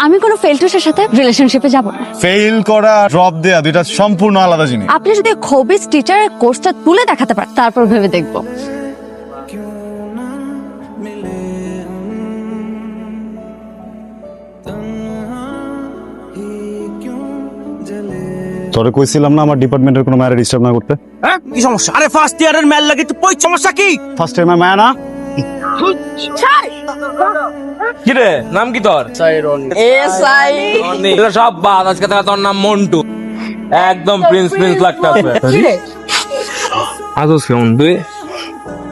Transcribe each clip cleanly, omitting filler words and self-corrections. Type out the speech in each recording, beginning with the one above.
আমি কোনো ফেলটুসের সাথে রিলেশনশিপে যাব না। ফেল করা ড্রপ দেয়া দুইটা সম্পূর্ণ আলাদা জিনিস। আপনি যদি খবিস টিচারের কোর্সটা তুলে দেখাতে পারেন তারপর ভেবে দেখবো। তোরে কইছিলাম না আমার ডিপার্টমেন্টের কোনো ম্যারে ডিস্টার্ব না করতে। হ্যাঁ কি সমস্যা? আরে ফার্স্ট ইয়ারের ম্যাল লাগে তো কই সমস্যা কি? ফার্স্ট টাইম মায়া না কি রে নাম কি তোর? এগুলো সব বাদ, আজকে থেকে তোর নাম মন্টু। একদম প্রিন্স প্রিন্স লাগতাছে। আজস কেমন তুই?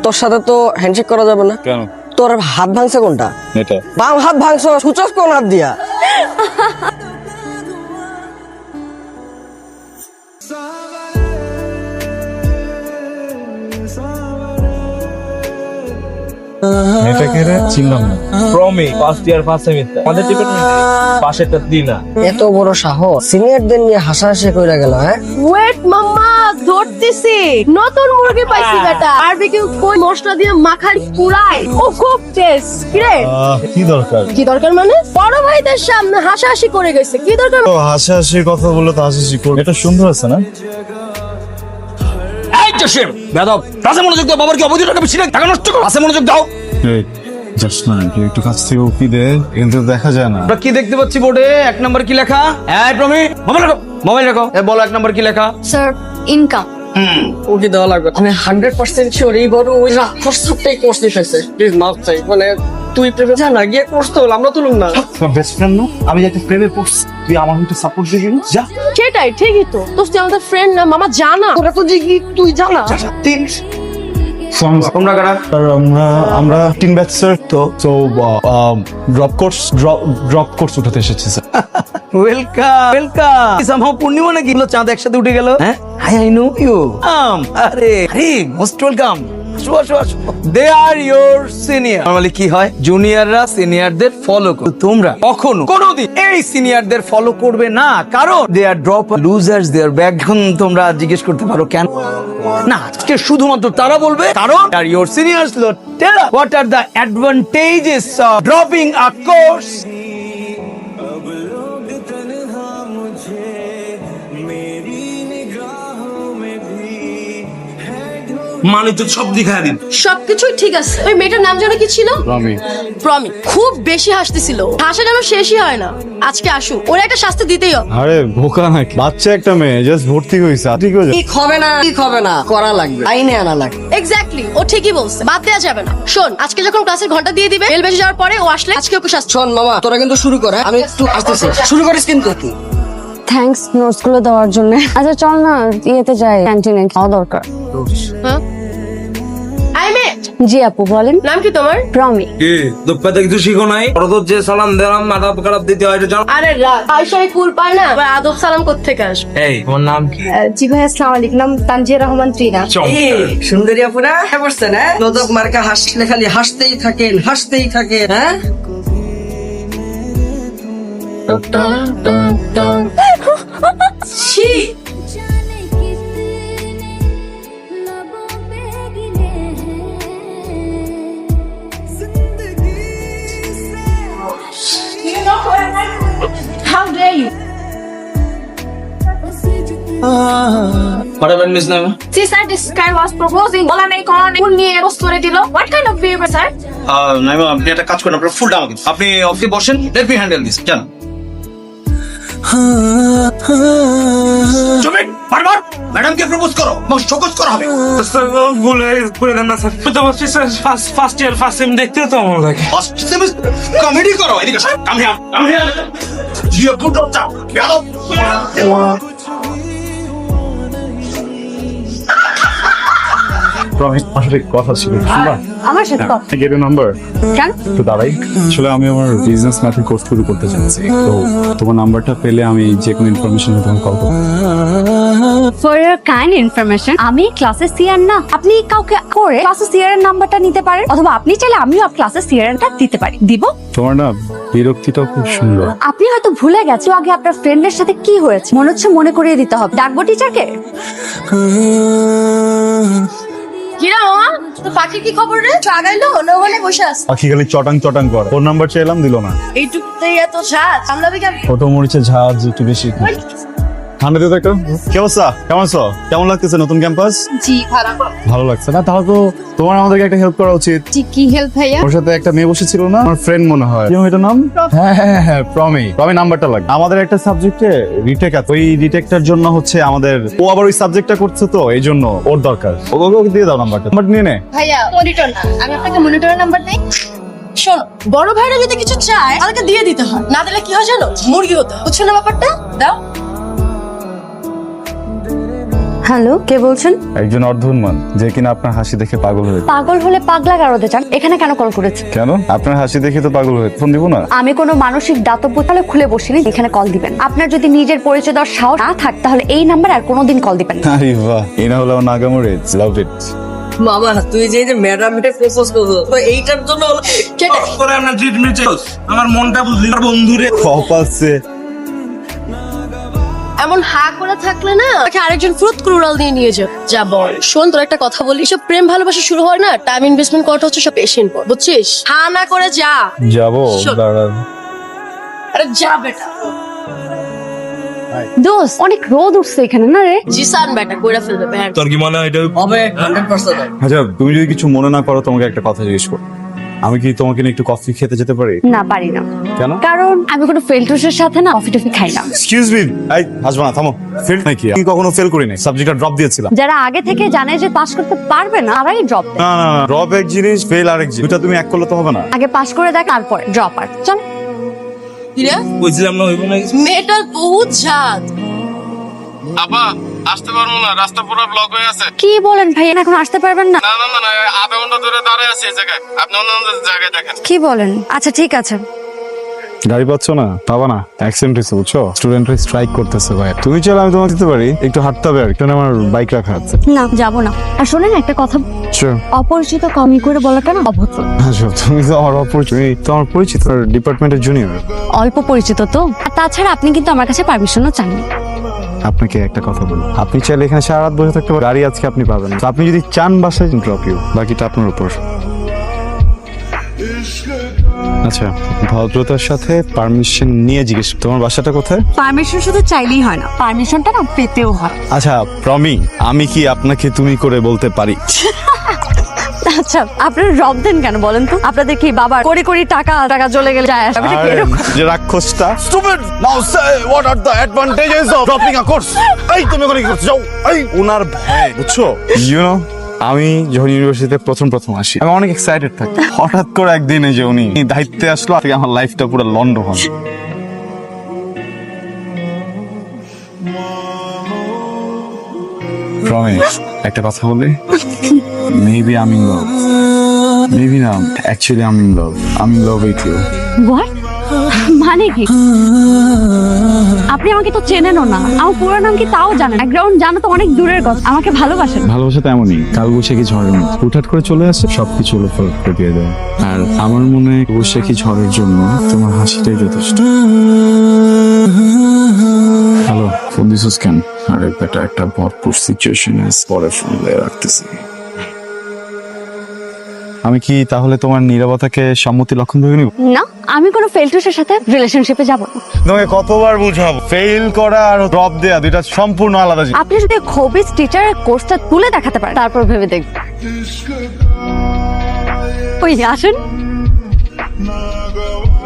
তোর সাথে তো হ্যান্ডশেক করা যাবে না। কেন? তোর হাত ভাঙছে কোনটা? এটা বাম হাত ভাঙছো, সুচস কোন হাত দিয়া? এটা কে রে? চিনলাম না। Promi first year first semester আমাদের ডিপার্টমেন্ট পাশেরটা দিনা। এত বড় সাহস সিনিয়রদের নিয়ে হাসাহাসি কইরা গেল। হ্যাঁ ওয়েট মাম্মা, ধরতেছি নতুন মুরগি পাইছি বেটা। বারবিকিউ কই মশলা দিয়ে মাখাই পুরাই, ও খুব টেস্ট। কি রে কি দরকার? কি দরকার মানে? বড় ভাইদের সামনে হাসাহাসি করে গেছে, কি দরকার? তো হাসাহাসির কথা বললো তো হাসাহাসি করবে। এটা সুন্দর আছে না? এই জসিম বেদব, কাছে মনোযোগ দাও। বাবার কি অবৈধ টাকা বেশি না? টাকা নষ্ট করো, কাছে মনোযোগ দাও। এই জাস্ট না একটু কাছ থেকে উকি দে, কিন্তু দেখা যায় না। আমরা কি দেখতে পাচ্ছি বোর্ডে? এক নাম্বার কি লেখা? এই প্রমি মোবাইল রাখো, মোবাইল রাখো। এ বলো এক নাম্বার কি লেখা? Sir income. ওকে দেওয়া লাগবে। আমি 100% শিওর এই বড় ওই রাক্ষসটাই কোর্স নিতেছে। প্লিজ মাফ চাই। মানে তুই প্রেমে যা না গিয়ে কোর্স তো আমরা তুলুম না। তোমার বেস্ট ফ্রেন্ড না? আমি যাতে প্রেমে পড়ছি, তুই আমার একটু সাপোর্ট দিবি না? যা। সেটাই ঠিকই তো। দোস্ত তুই আমাদের ফ্রেন্ড না, মামা জানা। তোরা তো দেখি তুই জানা। তোমরা কারা? আমরা তিন ব্যাচ স্যার। তো ড্রপ কোর্স উঠাতে এসেছি স্যার। Welcome welcome. সামহাও পূর্ণিমা নাকি হলো চাঁদ একসাথে উঠে গেল। হ্যাঁ আই নো ইউ। আরে আরে most welcome. They are your senior. Normally কি হয়, জুনিয়ররা সিনিয়রদের ফলো করে। তোমরা কখনো কোনোদিন এই সিনিয়রদের ফলো করবে না, কারণ দে আর ড্রপ লুজার্স দেয়ার ব্যাক। এখন তোমরা জিজ্ঞেস করতে পারো কেন না, আজকে শুধুমাত্র তারা বলবে, কারণ আর your seniors tell what are the advantages of dropping a course. মানে তো সব দিখায় দিন। সবকিছুই ঠিক আছে। ওই মেয়েটার নাম যেন কি ছিল? প্রমি। খুব বেশি হাসতেছিল, হাসা যেন শেষই হয় না। আজকে আসুক, ওর একটা শাস্তি দিতেই হবে। আরে বোকা নাকি? বাচ্চা একটা মেয়ে জাস্ট ভর্তি হইছে, ঠিক হয়ে যাবে। ঠিক হবে না, ঠিক হবে না, করা লাগবে, আইনে আনা লাগবে। এক্স্যাক্টলি, ও ঠিকই বলছে, বাদ দেওয়া যাবে না। শোন, আজকে যখন ক্লাসের ঘন্টা দিয়ে দিবে, বেল বেজে যাওয়ার পরে ও আসলে আজকে ওকে শাস্তি। শোন মামা, তোরা কিন্তু শুরু কর। আমি একটু আসতেছি, শুরু করিস কিন্তু তুই। থ্যাঙ্কস নোটস গুলো দেওয়ার জন্য। আচ্ছা চল না ইয়েতে যাই, ক্যান্টিনে খাওয়া দরকার। হ্যাঁ আই মেট। জি আপু বলেন। নাম কি তোমার? প্রমি। কি দুঃখে কিছু শিখো নাই? ওরা তো যে সালাম দিলাম আদাব কারাব দিতে হয় এটা জানো? আরে রাত আয়শাই কুল পায় না, আবার আদব সালাম কোত্থেকে আসবে? এই তোমার নাম কি? জি ভাই আসসালামু আলাইকুম, নাম তানজিয়া রহমান ত্রিনা। সুন্দরী আপুরা হ্যাঁ বসছেন? হ্যাঁ নদক মার্কা হাসলে খালি হাসতেই থাকেন, হাসতেই থাকেন। হ্যাঁ ছি। How dare you? What happened, Miss Naima? See, sir, this guy was proposing. বলা নেই কোন নেই, ফুল নিয়ে পোস্ট করে দিল। What kind of behavior, sir? Naima আপনি একটা কাজ করেন, আপনার ফুলটা আমাকে আপনি অফিসে বসেন, লেট মি হ্যান্ডেল দিস। জান চুপ বারবার ম্যাডামকে প্রপোজ করো, শোকজ করা হবে। বলে করে দেন না স্যার। তো বলছি sir first year first sem দেখতে তো আমার লাগে। ফার্স্ট সেমিস্টার কমেডি করো, এদিকে কাম হিয়ার কাম হিয়ার। জিও পুট আপ চাও গেলো। প্রমিস আসলে কথা ছিল, শুনবা? আমার সাথে কথা। Get you number. কেন? তো দাঁড়াই, আসলে আমি আমার বিজনেস ম্যাথের কোর্স শুরু করতে চাচ্ছি। তো তোমার নাম্বারটা পেলে আমি যে কোনো ইনফরমেশন তোমাকে কল করব। ফর ইওর কাইন্ড ইনফরমেশন, আমি ক্লাসের সিআর না। আপনি কাউকে করে ক্লাসের সিআর এর নাম্বারটা নিতে পারেন, অথবা আপনি চাইলে আমিও ক্লাসের সিআর এরটা দিতে পারি। দিব? তোমার না বিরক্তিটা খুব সুন্দর। আপনি হয়তো ভুলে গেছেন আগে আপনার ফ্রেন্ডের সাথে কি হয়েছে। মনে হচ্ছে মনে করিয়ে দিতে হবে। ডাকবো টিচারকে? কিরা মামা তো পাখি কি খবর রে আগাইলো না ওখানে বসে আছে পাখি খালি চটাং চটাং করে। ফোন নাম্বার চাইলাম দিল না। এইটুকুতেই এত সাজ সামলাবি কেন ছোট মরিচের ঝাঁজ একটু বেশি। ঠান্ডা দিয়ে একটা কি অবস্থা, কেমন আছো? কেমন লাগতেছে নতুন ক্যাম্পাস? জি খারাপ। ভালো লাগছে না? তাহলে তো তোমার আমাদেরকে একটা হেল্প করা উচিত। জি কি হেল্প ভাইয়া? ওর সাথে একটা মেয়ে বসেছিল না, আমার ফ্রেন্ড মনে হয়, কি ওইটার নাম? হ্যাঁ প্রমি নাম্বারটা লাগবে। আমাদের একটা সাবজেক্টে রিটেক আছে, ওই রিটেকটার জন্য হচ্ছে আমাদের, ও আবার ওই সাবজেক্টটা করছে তো এই জন্য ওর দরকার। ওকে দিয়ে দাও নাম্বারটা। নাম্বার নিয়ে নে। ভাইয়া মনিটর না আমি আপনাকে মনিটরের নাম্বার দেই। শোনো বড় ভাইরা যদি কিছু চায় তাদেরকে দিয়ে দিতে হয়, না দিলে কি হয় জানো, মুরগি হতে হয়। বুঝছো না ব্যাপারটা? দাও। হ্যালো, কে বলছেন? একজন অর্ধউন্মাদ যে কিনা আপনার হাসি দেখে পাগল হয়ে। পাগল হলে পাগলা গারদে চান, এখানে কেন কল করেছেন? কেন? আপনার হাসি দেখে তো পাগল হয়ে। ফোন দিব না? আমি কোনো মানসিক দাতব্য তাহলে খুলে বসিনি, এখানে কল দিবেন। আপনার যদি নিজের পরিচয় দেওয়ার সাহস না থাকে তাহলে এই নাম্বার আর কোনোদিন কল দিবেন না। আরে বাহ, এই না হলো আমার নাগামোরে। লাভ ইট। মামা তুই যে ম্যাডামকে প্রপোজ করছো তো এইটার জন্য কেটে করে আমরা ট্রিটমেন্ট আমার মনটা বুঝলি না বন্ধুরে। কপালছে এমন হা করে থাকলে না তাকে আরেকজন ফ্রুট ক্রুরাল দিয়ে নিয়ে যাও। যা বল শোন তোর একটা কথা বলি, সব প্রেম ভালোবাসা শুরু হয় না, টাইম ইনভেস্টমেন্ট করাটা হচ্ছে সব পেশেন্ট পর, বুঝছিস? হা না করে যা। যাবো। শোন। দাঁড়ান। আরে যা বেটা। দোস্ত অনেক রোদ উঠছে এখানে না রে? জিসান বেটা কইরা ফেলবে বের। তোর কি মনে হয় এটা হবে 100%। আচ্ছা তুমি যদি কিছু মনে না করো তোমাকে একটা কথা জিজ্ঞেস করো। আমি কি তোমাকে নিয়ে একটু কফি খেতে যেতে পারি? না পারি না। কেন? কারণ আমি কোনো ফেলটুসের সাথে না কফি টফি খাই না। এক্সকিউজ মি, এই হাসবা না, থামো। ফেল নাকি? আমি কখনো ফেল করিনি, সাবজেক্টটা ড্রপ দিয়েছিলাম। যারা আগে থেকে জানে যে পাস করতে পারবে না তারাই ড্রপ দেয়। না না না, ড্রপ এক জিনিস, ফেল আরেক জিনিস, দুটা তুমি এক করলে তো হবে না। আগে পাস করে দেখ তারপরে ড্রপ। আর চল। কিরা বুঝলাম না হইব না। মেয়েটার বহুত ঝাঁজ। আপা আসতে পারবো না, রাস্তা পুরো ব্লক হয়ে আছে। কি বলেন ভাই, এখন আসতে পারবেন না? না না না না, আধা ঘন্টা ধরে দাঁড়ায় আছি এই জায়গায়, আপনি অন্য অন্য জায়গায় দেখেন। কি বলেন? আচ্ছা ঠিক আছে। গাড়ি পাচ্ছ না? পাবা না, অ্যাক্সিডেন্ট হয়েছে বুঝছো, স্টুডেন্টরা স্ট্রাইক করতেছে ভাই। তুমি চাইলে আমি তোমাকে দিতে পারি, একটু হাঁটতে হবে আর কি, আমার বাইক রাখা আছে। না যাবো না। আর শোনেন একটা কথা, Sure. অপরিচিত কমি করে বলাটা না অভদ্র। আচ্ছা, তুমি তো আমার অপরিচিত, তুমি তো আমার পরিচিত, ডিপার্টমেন্টের জুনিয়র। অল্প পরিচিত তো। আর তাছাড়া আপনি কিন্তু আমার কাছে পারমিশনও চাননি। আপনাকে একটা কথা বলি, আপনি চাইলে এখানে সারা রাত বসে থাকতে পারেন, গাড়ি আজকে আপনি পাবেন না। তো আপনি যদি চান বাসায় ড্রপ ইউ, বাকিটা আপনার উপর। আচ্ছা, ভদ্রতার সাথে পারমিশন নিয়ে জিজ্ঞেস, তোমার বাসাটা কোথায়? পারমিশন শুধু চাইলেই হয় না, পারমিশনটা না পেতেও হয়। আচ্ছা প্রমি, আমি কি আপনাকে তুমি করে বলতে পারি? আচ্ছা আপনারা রব দেন কেন বলেন তো? আপনাদের কি বাবা কোটি কোটি টাকা টাকা চলে গেলে যায় আসবে? এটা কি আর এরকম? যে রাক্ষসটা, stupid, now say what are the advantages of dropping a course. এই তুমি ওখানে কি করছো? যাও। এই উনার ভয়, বুঝছো? ইউ নো, আমি যখন ইউনিভার্সিটিতে প্রথম আসি আমি অনেক এক্সাইটেড থাকি। হঠাৎ করে একদিন এই যে উনি দায়িত্বে আসলো, আর আমার লাইফটা পুরো লন্ড হল। প্রমিস, একটা কথা বলি, মেবি আমি ইন লাভ, মেবি না, অ্যাকচুয়ালি আমি ইন লাভ, আমি in love with you. What? মানে কি? আপনি আমাকে তো চেনেনও না, আমার পুরো নাম কি তাও জানেন, ব্যাকগ্রাউন্ড জানো তো অনেক দূরের কথা। আমাকে ভালোবাসেন? ভালোবাসা তো এমনই, কাল বৈশাখী ঝড়ের মতো হুটহাট করে চলে আসে, সবকিছু উলটপালট করে দিয়ে দেয়। আর আমার মনে হয় বৈশাখী ঝড়ের জন্য তোমার হাসিটাই যথেষ্ট। হ্যালো, ফোন দিছিস কেন? আরে বেটা, একটা ভরপুর সিচুয়েশন আছে, পরে ফোন দিয়ে রাখতেছি। আমি কি তাহলে তোমার নীরবতাকে সম্মতি লক্ষণ ভেবে নিব? না, আমি কোনো ফেলটুসের সাথে রিলেশনশিপে যাব না। তোমাকে কতবার বুঝাবো, ফেল করা আর ড্রপ দেয়া দুইটা সম্পূর্ণ আলাদা জিনিস। আপনি যদি খবিস টিচারের কোর্সটা তুলে দেখাতে পারেন তারপর ভেবে দেখব। ওই আসেন।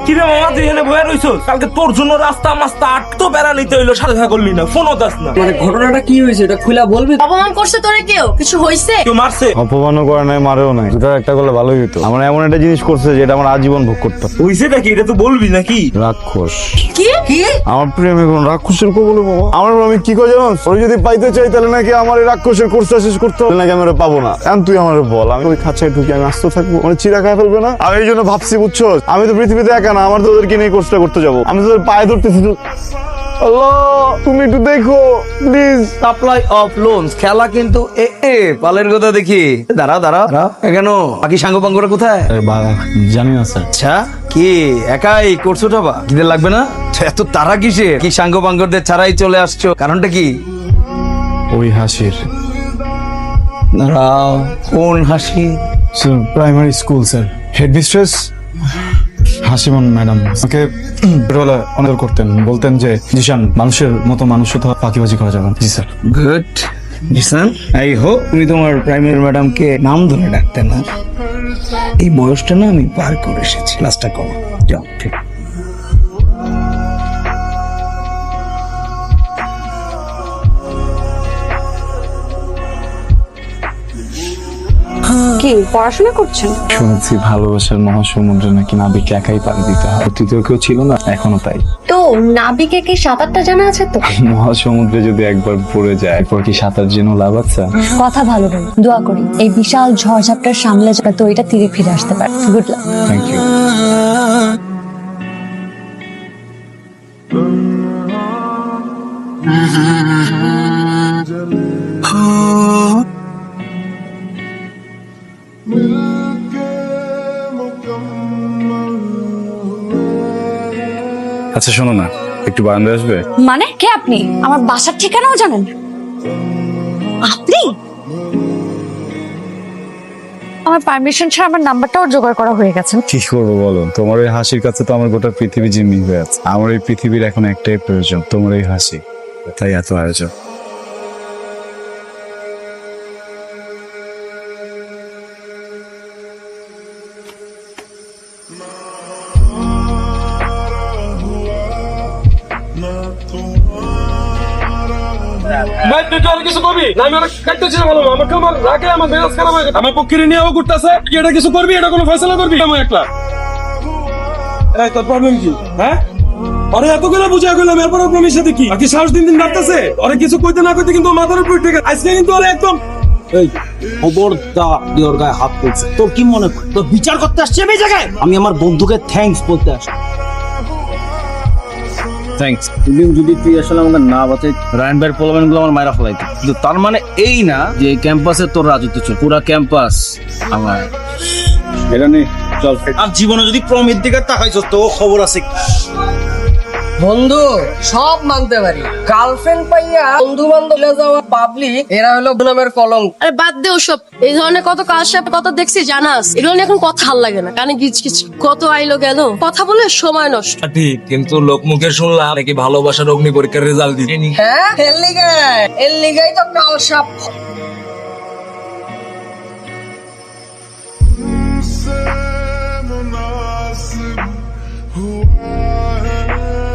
কিরে মামা তুই এখানে বয়ে রইছো? কালকে তোর জন্য রাস্তা মাস্তা আটতো বেড়া নিতে হইলো, সাথে দেখা করলি না, ফোনও দাস না। মানে ঘটনাটা কি হয়েছে এটা খুলে বলবি? অপমান করছে তোরে কেউ? কিছু হইছে? কেউ মারছে? অপমানও করে নাই, মারেও নাই, দুটার একটা করলে ভালোই হতো। আমার এমন একটা জিনিস করছে যেটা আমার আজীবন ভোগ করতে হবে। হইছে নাকি? এটা তো বলবি নাকি? রাক্ষস। কি কি? আমার প্রেমে কোন রাক্ষসের কো বলে বাবা, আমার আমি কি করে জানো, ওই যদি পাইতে চাই তাহলে নাকি আমার এই রাক্ষসের কোর্সটা শেষ করতে হবে, নাকি আমি ওরা পাবো না। এখন তুই আমার বল, আমি ওই খাঁচায় ঢুকে আমি আসতে থাকবো, মানে চিরা খায় ফেলবে না? আমি এই জন্য ভাবছি, বুঝছো, আমি তো পৃথিবীতে একা না, আমার তো ওদেরকে নিয়ে কোর্সটা করতে যাবো, আমি তোদের পায়ে ধরতেছি। আল্লাহ, তুমি একটু দেখো প্লিজ। সাপ্লাই অফ লোনস খেলা কিন্তু পালের কথা দেখি। দাঁড়া দাঁড়া দাঁড়া, কেন বাকি সাঙ্গ পাঙ্গরা কোথায়? জানি না স্যার। আচ্ছা কি একাই করছো টাবা? কিদের লাগবে না? এত তারা কিসে? কি সাঙ্গ পাঙ্গরদের ছাড়াই চলে আসছো, কারণটা কি? ওই হাসির আপনারা কোন হাসি? Primary school sir, headmistress Hasimon madam আমাকে ছোটবেলা অনার করতেন, বলতেন যে জিশান মানুষের মতো মানুষ তো ফাঁকিবাজি করা যাবে না। জি sir. Good Jisan, I hope তুমি তোমার প্রাইমারি ম্যাডামকে নাম ধরে ডাকতে না। এই বয়সটা না আমি পার করে এসেছি। ক্লাসটা করো, যাও। ঠিক কি পড়াশোনা করছেন? শুনেছি ভালোবাসার মহাসমুদ্রে নাকি নাবিককে একাই পাড়ি দিতে হয়। তৃতীয় কেউ ছিল না, এখনো তাই। তো নাবিকে কি সাঁতারটা জানা আছে তো? মহাসমুদ্রে যদি একবার পড়ে যায়, এরপর কি সাঁতার জেনেও লাভ আছে? কথা ভালো বল, দোয়া করি এই বিশাল ঝড়ঝাপটার সামলে যাতে তো এটা তীরে ফিরে আসতে পারে। Good luck. Thank you. আচ্ছা শোনো না, একটু বারান্দায় আসবে? মানে কে আপনি? আমার বাসার ঠিকানাও জানেন আপনি? আমার পারমিশন ছাড়া আমার নাম্বারটাও জোগাড় করা হয়ে গেছে। কি করবো বলো, তোমার এই হাসির কাছে তো আমার গোটা পৃথিবী জিম্মি হয়ে আছে। আমার এই পৃথিবীর এখন একটাই প্রয়োজন, তোমার এই হাসি। তাই এত আয়োজন। ভাই তুই তো আর কিছু করবি না? আমি অনেক কাটতেছিলাম, বলো আমাকে আমার রাগে আমার মেজাজ খারাপ হয়ে গেছে। আমার পক্ষে নিয়ে ও করতেছে, কি এটা কিছু করবি? এটা কোনো ফয়সালা করবি? আমি একলা। এই তোর প্রবলেম কি? হ্যাঁ, আরে এত করে বুঝা গেলাম, এরপর প্রমিস সাথে কি আর কি সাহস দিন দিন বাড়তেছে? ওরে কিছু কইতে না কইতে কিন্তু মাথার উপর উঠে গেছে। আজকে কিন্তু ওরে একদম এই খবরদার তোর গায়ে হাত তুলছে। তোর কি মনে কর তোর বিচার করতে আসছি আমি এই জায়গায়? আমি আমার বন্ধুকে থ্যাঙ্কস বলতে আসছি। থ্যাঙ্কস। যদি তুই আসলে আমাকে না বাঁচাই, রায়ন ভাইয়ের পোলামেন গুলো আমার মায়েরা ফেলাইতো। কিন্তু তার মানে এই না যে এই ক্যাম্পাসে তোর রাজত্ব চল, পুরা ক্যাম্পাস আমার। এটা নেই, চল। আর জীবনে যদি প্রমিত দিকে তাকাইছ তো খবর আছে। বন্ধু সব মানতে পারি, গার্লফ্রেন্ড পাইয়া বন্ধু বান্ধব যাওয়া পাবলিক, এরা হলো নামের কলঙ্ক। আরে বাদ দে ওসব। এই ধরনের কত কাজ কত দেখছি জানাস, এগুলো নিয়ে এখন কথা ভাল লাগে না। কানে গিচ গিচ কত আইলো গেল, কথা বলে সময় নষ্ট। ঠিক, কিন্তু লোকমুখে শুনলাম নাকি ভালোবাসার অগ্নি পরীক্ষার রেজাল্ট দিয়েনি। হ্যাঁ, এর লিগাই তো কাল সাপ